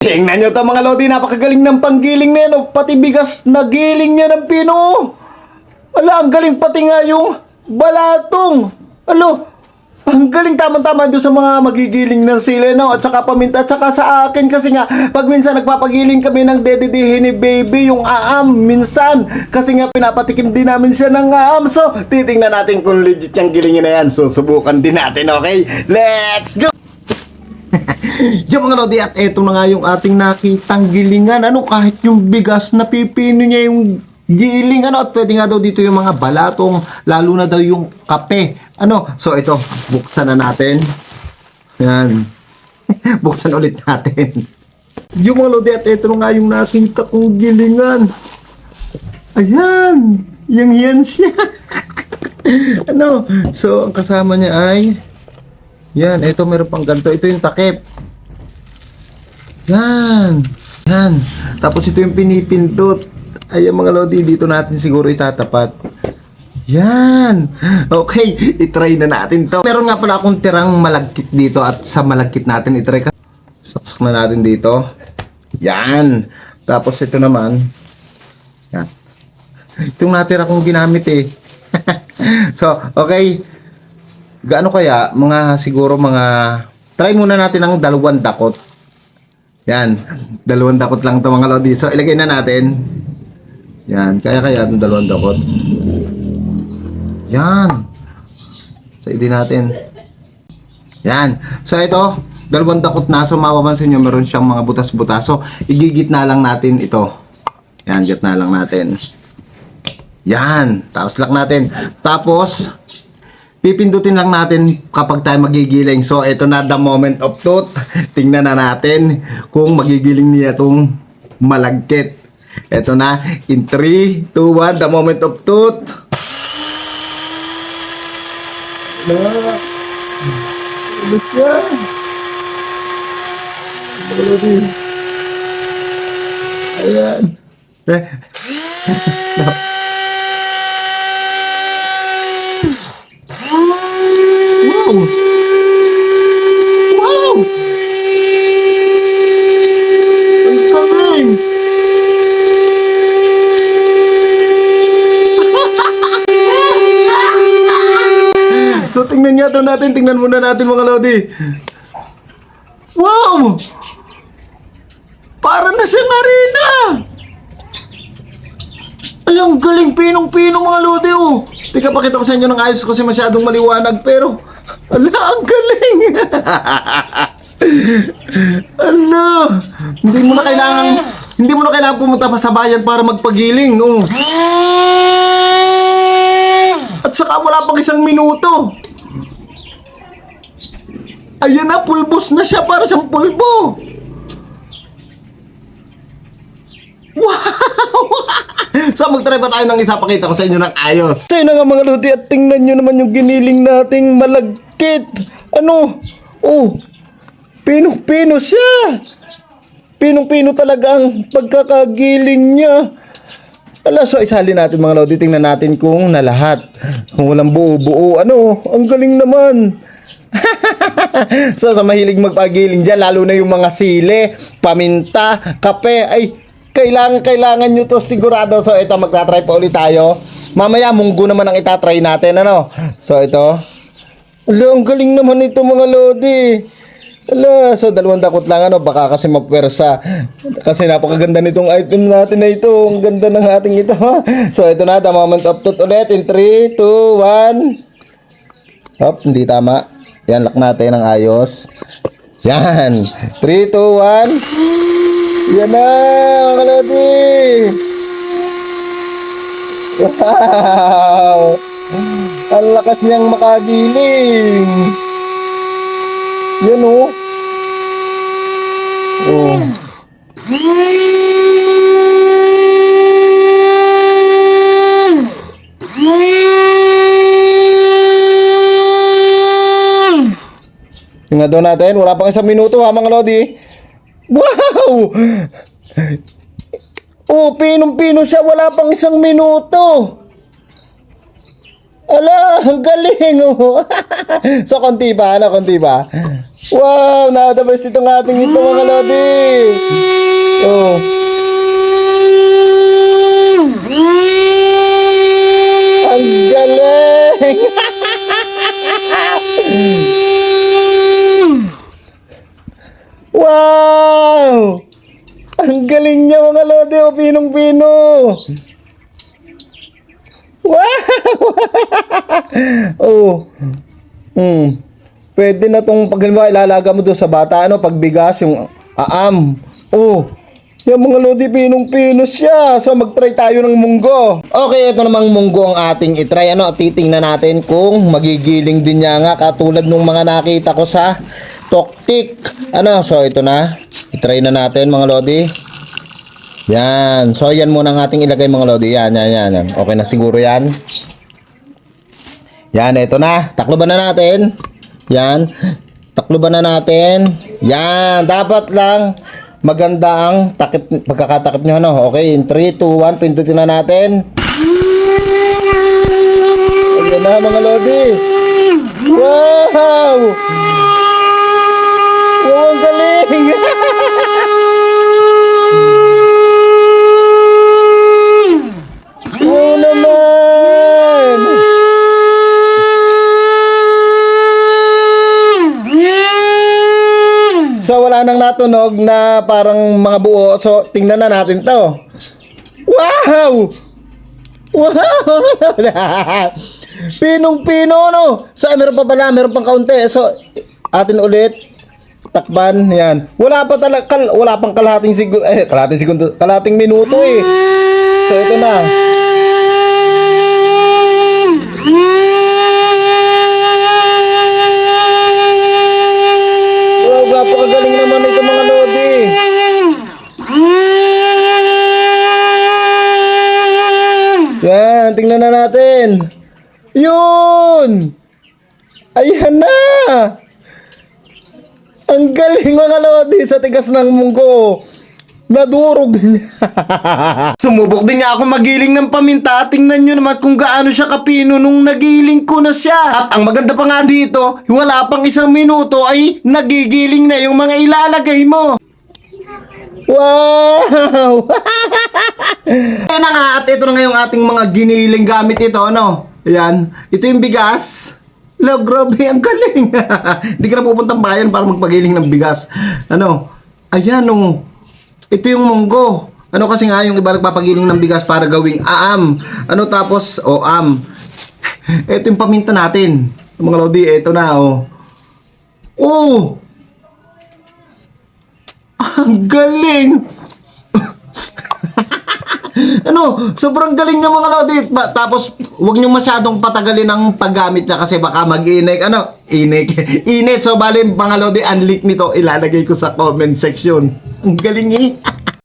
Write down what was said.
Tingnan nyo to mga lodi, napakagaling ng panggiling na yan. Oh. Pati bigas na giling niya ng pino. Ala, ang galing pati nga yung balatong. Alo, ang galing tama-tama doon sa mga magigiling ng sili, no? At saka paminta, at saka sa akin kasi nga, pag minsan nagpapagiling kami ng dedidihin ni baby, yung aam, minsan. Kasi nga pinapatikim din namin siya ng aam. So, titingnan natin kung legit yung gilingin na yan. Susubukan din natin, okay? Let's go! Yung mga lodi, at eto na nga yung ating nakitang gilingan. Ano, kahit yung bigas na pipino niya yung giling, ano, at pwede nga daw dito yung mga balatong, lalo na daw yung kape. Ano, so ito, buksan na natin. Yan. Buksan ulit natin. Yung mga lodi, at eto na nga yung nakita kong gilingan. Ayan, yung yan siya. Ano, so ang kasama niya ay yan, ito meron pang ganito. Ito yung takip. Yan. Yan. Tapos ito yung pinipindot. Ayan mga lodi, dito natin siguro itatapat. Yan. Okay, itry na natin to. Meron nga pala akong tirang malagkit dito at sa malagkit natin itry. Saksak na natin dito. Yan. Tapos ito naman. Yan. Itong natira kong ginamit eh. So, okay. Gaano kaya? Siguro try muna natin ang 2 dakot. Yan. 2 dakot lang ito mga lodi. So, ilagay na natin. Yan. Kaya itong 2 dakot. Yan. So, hindi natin. Yan. So, ito. 2 dakot na. So, mapapansin nyo, meron siyang mga butas-butas. So, igigit na lang natin ito. Yan. Gitna lang natin. Yan. Tapos, lock natin. Tapos, pipindutin lang natin kapag tayo magigiling. So, ito na the moment of truth. Tingnan na natin kung magigiling niya itong malagkit. Ito na. In 3, 2, 1, the moment of truth. Ano siya? Ayan. Wow! Wow! Ang galing! So, tingnan nga ito natin. Tingnan muna natin mga lodi. Wow! Para na siyang arena! Ay, ang galing, pinong-pino mga lodi, oh. Tika, pakita ko sa inyo ng ayos kasi masyadong maliwanag, pero ala, ang galing. Ala, hindi mo na kailangan pumunta pa sa bayan para magpagiling, no. At saka wala pang 1 minuto. Ayan na, pulbos na siya, para siyang pulbo. Wow! So, magtry pa tayo ng isa, pakita ko sa inyo ng ayos. So, yun na nga mga lodi, at tingnan nyo naman yung giniling nating malagkit. Ano? Oh, pinong-pino siya. Pinong-pino talaga ang pagkakagiling niya. Ala, so isalin natin mga lodi, tingnan natin kung nalahat. Kung walang buo-buo, ano? Ang galing naman. So, sa mahilig magpagiling dyan, lalo na yung mga sili, paminta, kape, ay, kailangan nyo to sigurado. So, ito, magta-try pa ulit tayo. Mamaya, munggo naman ang itatry natin, ano? So, ito. Ala, ang galing naman ito, mga lodi. Ala, so, 2 dakot lang, ano? Baka kasi mapwersa. Kasi napakaganda nitong item natin na ito. Ang ganda ng ating ito. So, ito na, the moment of truth ulit. In 3, 2, 1. Hop, hindi tama. Yan, lock natin ng ayos. Yan. 3, 2, 1. Yan na, mga lodi. Wow! Ang lakas niyang makagiling. Yan, oh. Oh. Tingnan daw natin, wala pang 1 minuto ha mga lodi. Wow! Oh, pinong-pino siya, wala pang 1 minuto. Ala, ang galing oh. So, konti pa, ano, konti pa. Wow, nakadabas itong ating ito mga lodi. Oh. Ang galing! Wow! Ang galing niya mga lodi, o pinong-pino. Wow! Oh. Pwede na tong pag halimbawa ilalaga mo doon sa bata, ano, pagbigas, yung aam. Oh. Yung mga lodi, pinong-pino siya. So mag-try tayo ng munggo. Okay, ito namang munggo ang ating itry. Ano, titingnan natin kung magigiling din niya nga katulad nung mga nakita ko sa Toktik. Ano, so ito na. I-try na natin mga lodi. Yan. So yan muna ang ating ilagay mga lodi. Yan. Okay na siguro yan. Yan, ito na. Takloban na natin. Yan. Takloban na natin. Yan. Dapat lang maganda ang takip, pagkakatakip nyo. Ano? Okay, in 3, 2, 1. Pindutin na natin. Ayan na mga lodi. Wow! Wow, ang galing! Wow naman! So wala nang natunog na parang mga buo. So tingnan na natin to. Wow! Wow! Pinong-pino no. So meron pa pala, meron pang kaunti. So atin ulit takban, yan. Wala pang kalahating segundo, kalahating minuto eh. So ito na. Wow, napakagaling naman ito mga lodi. Yan, tingnan na natin. Yun! Ayan na! Ang galing mga lodi sa tigas ng munggo. Nadurog niya. Sumubok din nga ako magiling ng paminta. Tingnan nyo naman kung gaano siya kapino nung nagiling ko na siya. At ang maganda pa nga dito, wala pang isang minuto ay nagigiling na yung mga ilalagay mo. Wow! Ayan na nga, at ito na nga yung ating mga giniling gamit ito, ano? Ayan, ito yung bigas. Lo, grabe, ang galing. Hindi ka na pupuntang bayan para magpagiling ng bigas. Ano? Ayan, oh. Ito yung munggo. Ano kasi nga yung iba nagpapagiling ng bigas para gawing aam. Ano tapos, am. Ito yung paminta natin. Mga lodi, ito na, oh. Oh! Ang galing! Ano, sobrang galing ng mga lodi. Tapos, huwag nyo masyadong patagalin ang paggamit niya kasi baka mag-inik. Ano? Init. So, bali, mga lodi, ang link nito ilalagay ko sa comment section. Ang galing eh.